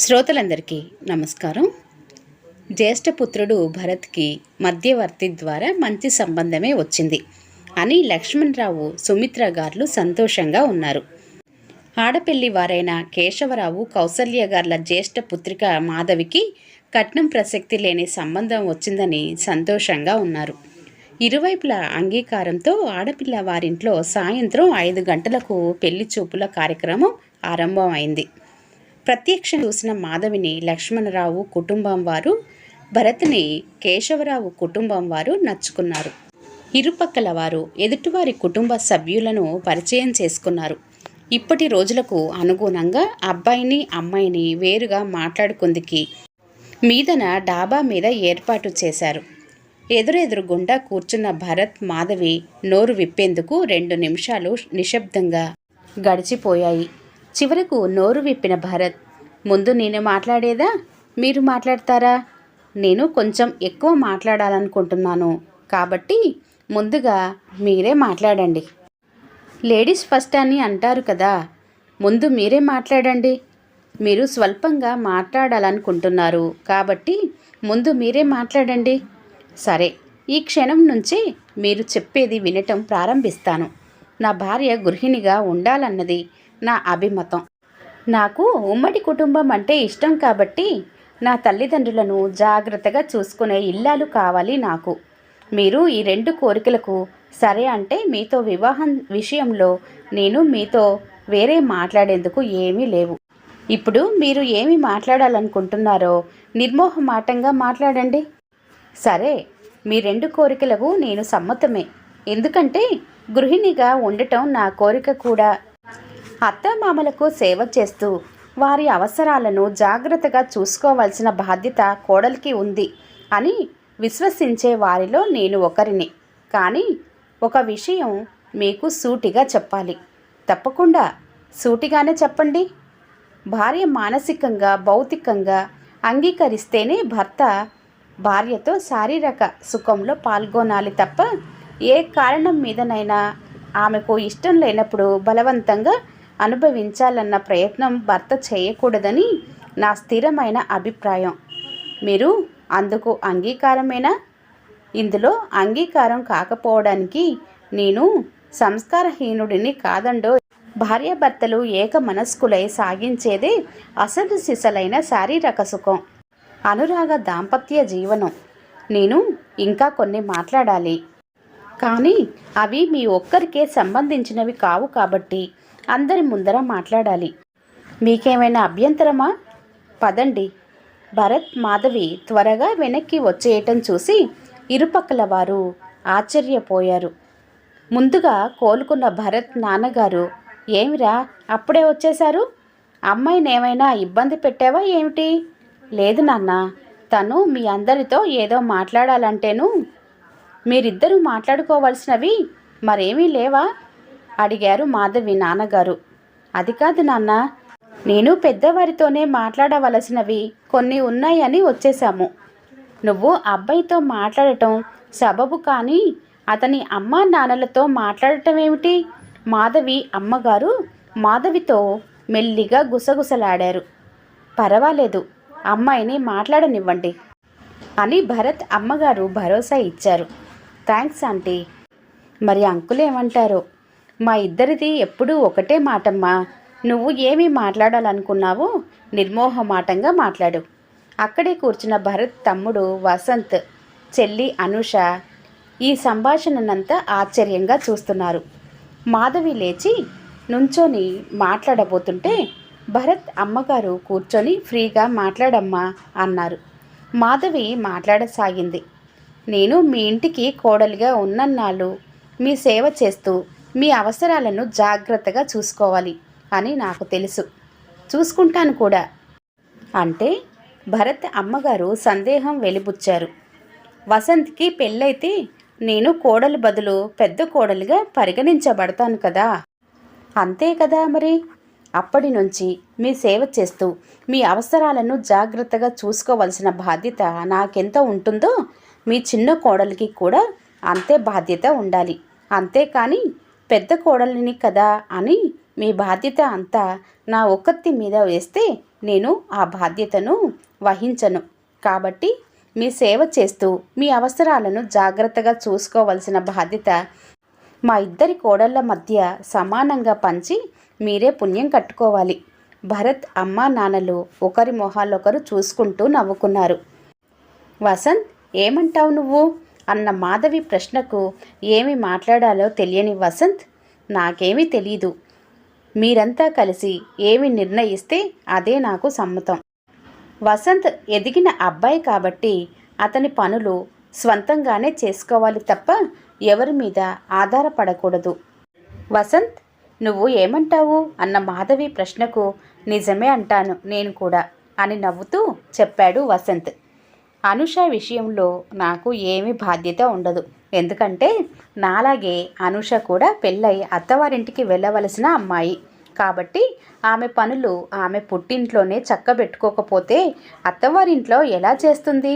శ్రోతలందరికీ నమస్కారం. జ్యేష్ఠపుత్రుడు భరత్కి మధ్యవర్తి ద్వారా మంచి సంబంధమే వచ్చింది అని లక్ష్మణరావు, సుమిత్ర గారు సంతోషంగా ఉన్నారు. ఆడపెళ్లి వారైన కేశవరావు, కౌసల్య గార్ల జ్యేష్ఠ పుత్రిక మాధవికి కట్నం ప్రసక్తి లేని సంబంధం వచ్చిందని సంతోషంగా ఉన్నారు. ఇరువైపుల అంగీకారంతో ఆడపిల్ల వారింట్లో సాయంత్రం 5 గంటలకు పెళ్లి చూపుల కార్యక్రమం ఆరంభమైంది. ప్రత్యక్షం చూసిన మాధవిని లక్ష్మణరావు కుటుంబం వారు, భరత్ని కేశవరావు కుటుంబం వారు నచ్చుకున్నారు. ఇరుపక్కల వారు ఎదుటివారి కుటుంబ సభ్యులను పరిచయం చేసుకున్నారు. ఇప్పటి రోజులకు అనుగుణంగా అబ్బాయిని అమ్మాయిని వేరుగా మాట్లాడుకుందికి మీదన డాబా మీద ఏర్పాటు చేశారు. ఎదురెదురుగుండా కూర్చున్న భరత్, మాధవి నోరు విప్పేందుకు 2 నిమిషాలు నిశ్శబ్దంగా గడిచిపోయాయి. చివరకు నోరు విప్పిన భరత్, ముందు నేను మాట్లాడేదా, మీరు మాట్లాడతారా? నేను కొంచెం ఎక్కువ మాట్లాడాలనుకుంటున్నాను, కాబట్టి ముందుగా మీరే మాట్లాడండి. లేడీస్ ఫస్ట్ అని అంటారు కదా, ముందు మీరే మాట్లాడండి. మీరు స్వల్పంగా మాట్లాడాలనుకుంటున్నారు కాబట్టి ముందు మీరే మాట్లాడండి. సరే, ఈ క్షణం నుంచి మీరు చెప్పేది వినటం ప్రారంభిస్తాను. నా భార్య గృహిణిగా ఉండాలన్నది నా అభిమతం. నాకు ఉమ్మడి కుటుంబం అంటే ఇష్టం కాబట్టి నా తల్లిదండ్రులను జాగ్రత్తగా చూసుకునే ఇల్లాలు కావాలి నాకు. మీరు ఈ 2 కోరికలకు సరే అంటే మీతో వివాహం విషయంలో నేను మీతో వేరే మాట్లాడేందుకు ఏమీ లేవు. ఇప్పుడు మీరు ఏమి మాట్లాడాలనుకుంటున్నారో నిర్మోహమాటంగా మాట్లాడండి. సరే, మీ 2 కోరికలకు నేను సమ్మతమే. ఎందుకంటే గృహిణిగా ఉండటం నా కోరిక కూడా. అత్తామామలకు సేవ చేస్తూ వారి అవసరాలను జాగ్రత్తగా చూసుకోవాల్సిన బాధ్యత కోడలికి ఉంది అని విశ్వసించే వారిలో నేను ఒకరిని. కానీ ఒక విషయం మీకు సూటిగా చెప్పాలి. తప్పకుండా సూటిగానే చెప్పండి. భార్య మానసికంగా, భౌతికంగా అంగీకరిస్తేనే భర్త భార్యతో శారీరక సుఖంలో పాల్గొనాలి తప్ప ఏ కారణం మీదనైనా ఆమెకు ఇష్టం లేనప్పుడు బలవంతంగా అనుభవించాలన్న ప్రయత్నం భర్త చేయకూడదని నా స్థిరమైన అభిప్రాయం. మీరు అందుకు అంగీకారమేనా? ఇందులో అంగీకారం కాకపోవడానికి నేను సంస్కారహీనుడిని కాదండో. భార్యాభర్తలు ఏక మనస్కులై సాగించేదే అసలు సిసలైన శారీరక సుఖం, అనురాగ దాంపత్య జీవనం. నేను ఇంకా కొన్ని మాట్లాడాలి, కానీ అవి మీ ఒక్కరికే సంబంధించినవి కావు కాబట్టి అందరి ముందర మాట్లాడాలి. మీకేమైనా అభ్యంతరమా? పదండి. భరత్, మాధవి త్వరగా వెనక్కి వచ్చేయటం చూసి ఇరుపక్కల వారు ఆశ్చర్యపోయారు. ముందుగా కోలుకున్న భరత్ నాన్నగారు, ఏమిరా అప్పుడే వచ్చేశారు? అమ్మాయిని ఏమైనా ఇబ్బంది పెట్టావా ఏమిటి? లేదు నాన్న, తను మీ అందరితో ఏదో మాట్లాడాలంటేను. మీరిద్దరూ మాట్లాడుకోవాల్సినవి మరేమీ లేవా? అడిగారు మాధవి నాన్నగారు. అది కాదు నాన్న, నేను పెద్దవారితోనే మాట్లాడవలసినవి కొన్ని ఉన్నాయని వచ్చేశాము. నువ్వు అబ్బాయితో మాట్లాడటం సబబు, కానీ అతని అమ్మా నాన్నలతో మాట్లాడటం ఏమిటి? మాధవి అమ్మగారు మాధవితో మెల్లిగా గుసగుసలాడారు. పర్వాలేదు, అమ్మాయిని మాట్లాడనివ్వండి అని భరత్ అమ్మగారు భరోసా ఇచ్చారు. Thanks aunty. మరి అంకుల్ ఏమంటారో? మా ఇద్దరిది ఎప్పుడూ ఒకటే మాటమ్మా. నువ్వు ఏమి మాట్లాడాలనుకున్నావో నిర్మోహమాటంగా మాట్లాడు. అక్కడే కూర్చున్న భరత్ తమ్ముడు వసంత్, చెల్లి అనూష ఈ సంభాషణనంతా ఆశ్చర్యంగా చూస్తున్నారు. మాధవి లేచి నుంచొని మాట్లాడబోతుంటే భరత్ అమ్మగారు కూర్చొని ఫ్రీగా మాట్లాడమ్మా అన్నారు. మాధవి మాట్లాడసాగింది. నేను మీ ఇంటికి కోడలిగా ఉన్నన్నాళ్ళు మీ సేవ చేస్తూ మీ అవసరాలను జాగ్రత్తగా చూసుకోవాలి అని నాకు తెలుసు. చూసుకుంటాను కూడా. అంటే భరత్ అమ్మగారు సందేహం వెలిబుచ్చారు. వసంత్కి పెళ్ళైతే నేను కోడలి బదులు పెద్ద కోడలిగా పరిగణించబడతాను కదా. అంతే కదా మరి. అప్పటి నుంచి మీ సేవ చేస్తూ మీ అవసరాలను జాగ్రత్తగా చూసుకోవలసిన బాధ్యత నాకెంత ఉంటుందో మీ చిన్న కోడలికి కూడా అంతే బాధ్యత ఉండాలి. అంతేకాని పెద్ద కోడలిని కదా అని మీ బాధ్యత అంతా నా ఒక్కత్తి మీద వేస్తే నేను ఆ బాధ్యతను వహించను. కాబట్టి మీ సేవ చేస్తూ మీ అవసరాలను జాగ్రత్తగా చూసుకోవలసిన బాధ్యత మా ఇద్దరి కోడళ్ల మధ్య సమానంగా పంచి మీరే పుణ్యం కట్టుకోవాలి. భరత్ అమ్మా నాన్నలు ఒకరి మొహాలొకరు చూసుకుంటూ నవ్వుకున్నారు. వసంత్, ఏమంటావు నువ్వు అన్న మాధవి ప్రశ్నకు ఏమి మాట్లాడాలో తెలియని వసంత్, నాకేమీ తెలీదు. మీరంతా కలిసి ఏమి నిర్ణయిస్తే అదే నాకు సమ్మతం. వసంత్ ఎదిగిన అబ్బాయి కాబట్టి అతని పనులు స్వంతంగానే చేసుకోవాలి తప్ప ఎవరి మీద ఆధారపడకూడదు. వసంత్, నువ్వు ఏమంటావు అన్న మాధవి ప్రశ్నకు నిజమే అంటాను నేను కూడా అని నవ్వుతూ చెప్పాడు వసంత్. అనుష విషయంలో నాకు ఏమీ బాధ్యత ఉండదు. ఎందుకంటే నాలాగే అనుష కూడా పెళ్ళై అత్తవారింటికి వెళ్ళవలసిన అమ్మాయి. కాబట్టి ఆమె పనులు ఆమె పుట్టింట్లోనే చక్కబెట్టుకోకపోతే అత్తవారింట్లో ఎలా చేస్తుంది?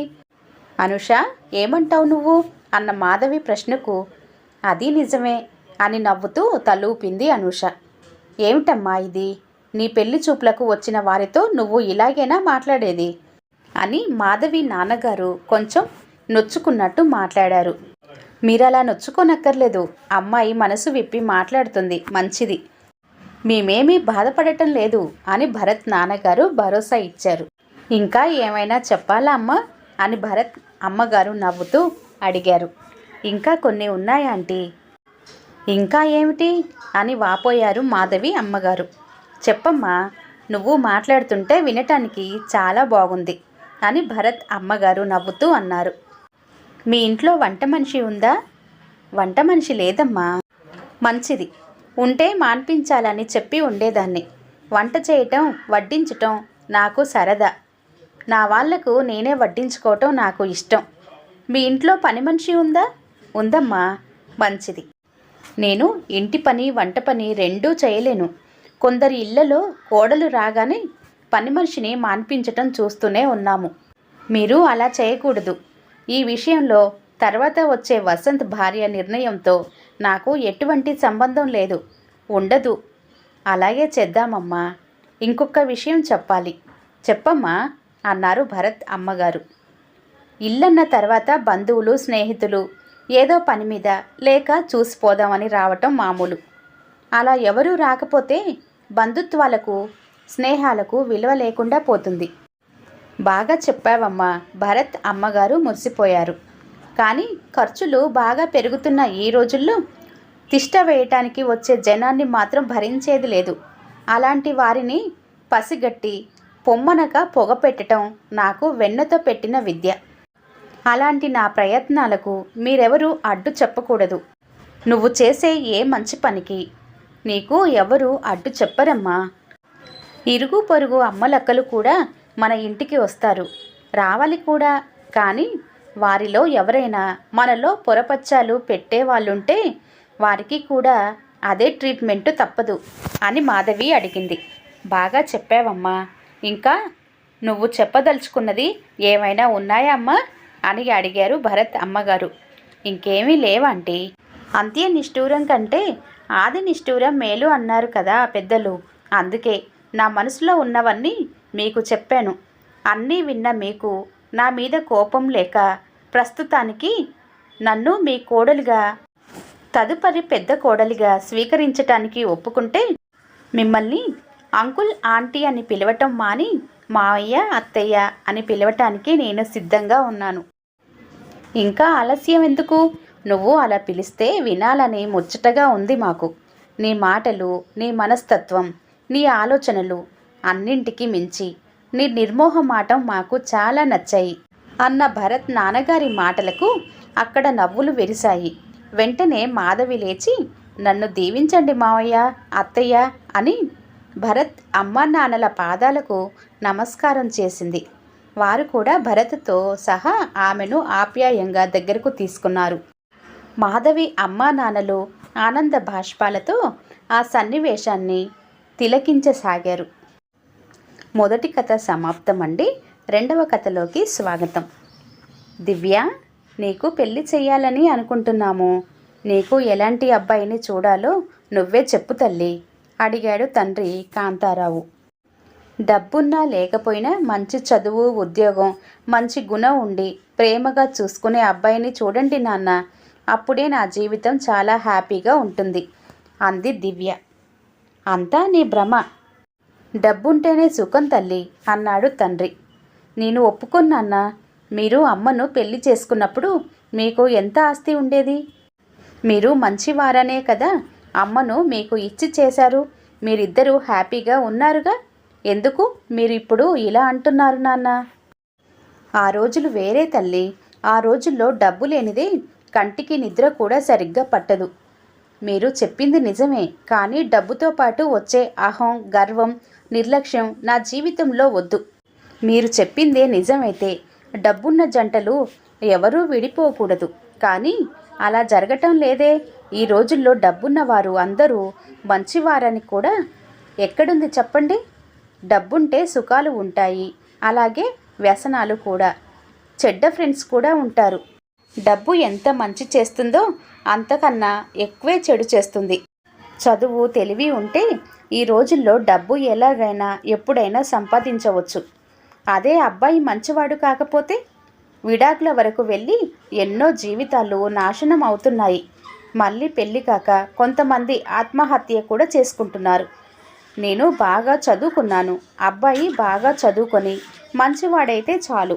అనుష, ఏమంటావు నువ్వు అన్న మాధవి ప్రశ్నకు అది నిజమే అని నవ్వుతూ తలూపింది అనుష. ఏమిటమ్మా ఇది? నీ పెళ్లి చూపులకు వచ్చిన వారితో నువ్వు ఇలాగేనా మాట్లాడేది అని మాధవి నాన్నగారు కొంచెం నొచ్చుకున్నట్టు మాట్లాడారు. మీరలా నొచ్చుకోనక్కర్లేదు. అమ్మాయి మనసు విప్పి మాట్లాడుతుంది, మంచిది. మేమేమీ బాధపడటం లేదు అని భరత్ నాన్నగారు భరోసా ఇచ్చారు. ఇంకా ఏమైనా చెప్పాలా అమ్మా అని భరత్ అమ్మగారు నవ్వుతూ అడిగారు. ఇంకా కొన్ని ఉన్నాయా ఆంటీ? ఇంకా ఏమిటి అని వాపోయారు మాధవి అమ్మగారు. చెప్పమ్మా, నువ్వు మాట్లాడుతుంటే వినటానికి చాలా బాగుంది అని భరత్ అమ్మగారు నవ్వుతూ అన్నారు. మీ ఇంట్లో వంట మనిషి ఉందా? వంట మనిషి లేదమ్మా. మంచిది. ఉంటే మాన్పించాలని చెప్పి ఉండేదాన్ని. వంట చేయటం వడ్డించటం నాకు సరదా. నా వాళ్లకు నేనే వడ్డించుకోవటం నాకు ఇష్టం. మీ ఇంట్లో పని మనిషి ఉందా? ఉందమ్మా. మంచిది. నేను ఇంటి పని వంట పని రెండూ చేయలేను. కొందరి ఇళ్లలో కోడలు రాగానే పని మనిషిని మాన్పించటం చూస్తూనే ఉన్నాము. మీరు అలా చేయకూడదు. ఈ విషయంలో తర్వాత వచ్చే వసంత్ భార్య నిర్ణయంతో నాకు ఎటువంటి సంబంధం లేదు, ఉండదు. అలాగే చేద్దామమ్మా. ఇంకొక విషయం చెప్పాలి. చెప్పమ్మా అన్నారు భరత్ అమ్మగారు. ఇల్లన్న తర్వాత బంధువులు స్నేహితులు ఏదో పని మీద లేక చూసిపోదామని రావటం మామూలు. అలా ఎవరూ రాకపోతే బంధుత్వాలకు స్నేహాలకు విలువ లేకుండా పోతుంది. బాగా చెప్పావమ్మా. భరత్ అమ్మగారు మురిసిపోయారు. కానీ ఖర్చులు బాగా పెరుగుతున్న ఈ రోజుల్లో తిష్ట వేయటానికి వచ్చే జనాన్ని మాత్రం భరించేది లేదు. అలాంటి వారిని పసిగట్టి పొమ్మనక పొగ పెట్టడం నాకు వెన్నతో పెట్టిన విద్య. అలాంటి నా ప్రయత్నాలకు మీరెవరూ అడ్డు చెప్పకూడదు. నువ్వు చేసే ఏ మంచి పనికి నీకు ఎవరు అడ్డు చెప్పరమ్మా. ఇరుగు పొరుగు అమ్మలక్కలు కూడా మన ఇంటికి వస్తారు, రావాలి కూడా. కానీ వారిలో ఎవరైనా మనలో పొరపచ్చాలు పెట్టేవాళ్ళుంటే వారికి కూడా అదే ట్రీట్మెంటు తప్పదు అని మాధవి అడిగింది. బాగా చెప్పావమ్మా. ఇంకా నువ్వు చెప్పదలుచుకున్నది ఏమైనా ఉన్నాయా అమ్మా అని అడిగారు భరత్ అమ్మగారు. ఇంకేమీ లేవంటీ. అంత్య నిష్ఠూరం కంటే ఆది నిష్ఠూరం మేలు అన్నారు కదా పెద్దలు. అందుకే నా మనసులో ఉన్నవన్నీ మీకు చెప్పాను. అన్నీ విన్న మీకు నా మీద కోపం లేక ప్రస్తుతానికి నన్ను మీ కోడలిగా తదుపరి పెద్ద కోడలిగా స్వీకరించటానికి ఒప్పుకుంటే మిమ్మల్ని అంకుల్ ఆంటీ అని పిలవటం మాని మావయ్య అత్తయ్య అని పిలవటానికి నేను సిద్ధంగా ఉన్నాను. ఇంకా ఆలస్యం ఎందుకు? నువ్వు అలా పిలిస్తే వినాలని ముచ్చటగా ఉంది మాకు. నీ మాటలు, నీ మనస్తత్వం, నీ ఆలోచనలు అన్నింటికి మించి నీ నిర్మోహమాటం మాకు చాలా నచ్చాయి అన్న భరత్ నాన్నగారి మాటలకు అక్కడ నవ్వులు విరిశాయి. వెంటనే మాధవి లేచి నన్ను దీవించండి మావయ్య అత్తయ్య అని భరత్ అమ్మా నాన్నల పాదాలకు నమస్కారం చేసింది. వారు కూడా భరత్తో సహా ఆమెను ఆప్యాయంగా దగ్గరకు తీసుకున్నారు. మాధవి అమ్మా నాన్నలు ఆనంద బాష్పాలతో ఆ సన్నివేశాన్ని తిలకించసాగారు. మొదటి కథ సమాప్తమండి. రెండవ కథలోకి స్వాగతం. దివ్య, నీకు పెళ్లి చెయ్యాలని అనుకుంటున్నాము. నీకు ఎలాంటి అబ్బాయిని చూడాలో నువ్వే చెప్పు తల్లి అడిగాడు తండ్రి కాంతారావు. డబ్బున్నా లేకపోయినా మంచి చదువు, ఉద్యోగం, మంచి గుణం ఉండి ప్రేమగా చూసుకునే అబ్బాయిని చూడండి నాన్న. అప్పుడే నా జీవితం చాలా హ్యాపీగా ఉంటుంది అంది దివ్య. అంతా నీ భ్రమ. డబ్బుంటేనే సుఖం తల్లి అన్నాడు తండ్రి. నేను ఒప్పుకున్నాన్నా. మీరు అమ్మను పెళ్లి చేసుకున్నప్పుడు మీకు ఎంత ఆస్తి ఉండేది? మీరు మంచివారనే కదా అమ్మను మీకు ఇచ్చి చేశారు. మీరిద్దరూ హ్యాపీగా ఉన్నారుగా. ఎందుకు మీరు ఇప్పుడు ఇలా అంటున్నారు నాన్న? ఆ రోజులు వేరే తల్లి. ఆ రోజుల్లో డబ్బు లేనిదే కంటికి నిద్ర కూడా సరిగ్గా పట్టదు. మీరు చెప్పింది నిజమే, కానీ డబ్బుతో పాటు వచ్చే అహం, గర్వం, నిర్లక్ష్యం నా జీవితంలో వద్దు. మీరు చెప్పిందే నిజమైతే డబ్బున్న జంటలు ఎవరూ విడిపోకూడదు. కానీ అలా జరగటం లేదే. ఈ రోజుల్లో డబ్బున్న వారు అందరూ మంచివారని కూడా ఎక్కడుంది చెప్పండి? డబ్బుంటే సుఖాలు ఉంటాయి, అలాగే వ్యసనాలు కూడా. చెడ్డ ఫ్రెండ్స్ కూడా ఉంటారు. డబ్బు ఎంత మంచి చేస్తుందో అంతకన్నా ఎక్కువే చెడు చేస్తుంది. చదువు, తెలివి ఉంటే ఈ రోజుల్లో డబ్బు ఎలాగైనా ఎప్పుడైనా సంపాదించవచ్చు. అదే అబ్బాయి మంచివాడు కాకపోతే విడాకుల వరకు వెళ్ళి ఎన్నో జీవితాలు నాశనం అవుతున్నాయి. మళ్ళీ పెళ్ళి కాక కొంతమంది ఆత్మహత్య కూడా చేసుకుంటున్నారు. నేను బాగా చదువుకున్నాను. అబ్బాయి బాగా చదువుకొని మంచివాడైతే చాలు.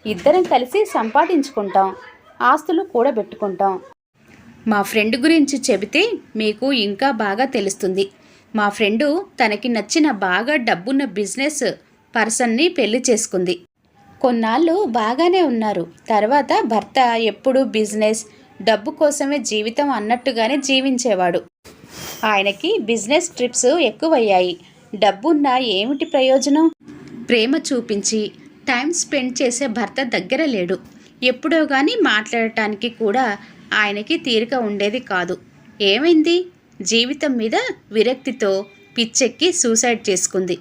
ఇద్దరం కలిసి సంపాదించుకుంటాం, ఆస్తులు కూడా పెట్టుకుంటాం. మా ఫ్రెండ్ గురించి చెబితే మీకు ఇంకా బాగా తెలుస్తుంది. మా ఫ్రెండు తనకి నచ్చిన బాగా డబ్బున్న బిజినెస్ పర్సన్ని పెళ్లి చేసుకుంది. కొన్నాళ్ళు బాగానే ఉన్నారు. తర్వాత భర్త ఎప్పుడూ బిజినెస్, డబ్బు కోసమే జీవితం అన్నట్టుగానే జీవించేవాడు. ఆయనకి బిజినెస్ ట్రిప్స్ ఎక్కువయ్యాయి. డబ్బున్నా ఏమిటి ప్రయోజనం? ప్రేమ చూపించి టైం స్పెండ్ చేసే భర్త దగ్గర లేడు. ఎప్పుడో కానీ మాట్లాడటానికి కూడా ఆయనకి తీరిక ఉండేది కాదు. ఏమైంది? జీవితం మీద విరక్తితో పిచ్చెక్కి సూసైడ్ చేసుకుంది.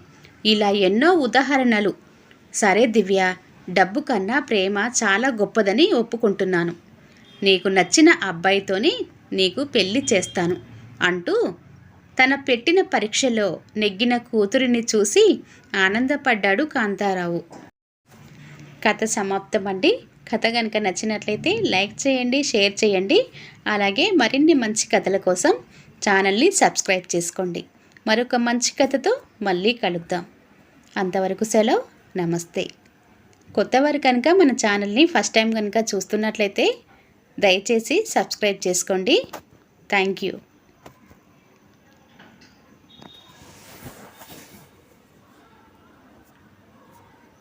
ఇలా ఎన్నో ఉదాహరణలు. సరే దివ్య, డబ్బు కన్నా ప్రేమ చాలా గొప్పదని ఒప్పుకుంటున్నాను. నీకు నచ్చిన అబ్బాయితోనే నీకు పెళ్లి చేస్తాను అంటూ తన పెట్టిన పరీక్షలో నెగ్గిన కూతురిని చూసి ఆనందపడ్డాడు కాంతారావు. కథ సమాప్తమండి. కథ కనుక నచ్చినట్లయితే లైక్ చేయండి, షేర్ చేయండి. అలాగే మరిన్ని మంచి కథల కోసం ఛానల్ని సబ్స్క్రైబ్ చేసుకోండి. మరొక మంచి కథతో మళ్ళీ కలుద్దాం. అంతవరకు సెలవు. నమస్తే. కొత్తవారు కనుక మన ఛానల్ని ఫస్ట్ టైం కనుక చూస్తున్నట్లయితే దయచేసి సబ్స్క్రైబ్ చేసుకోండి. Thank you.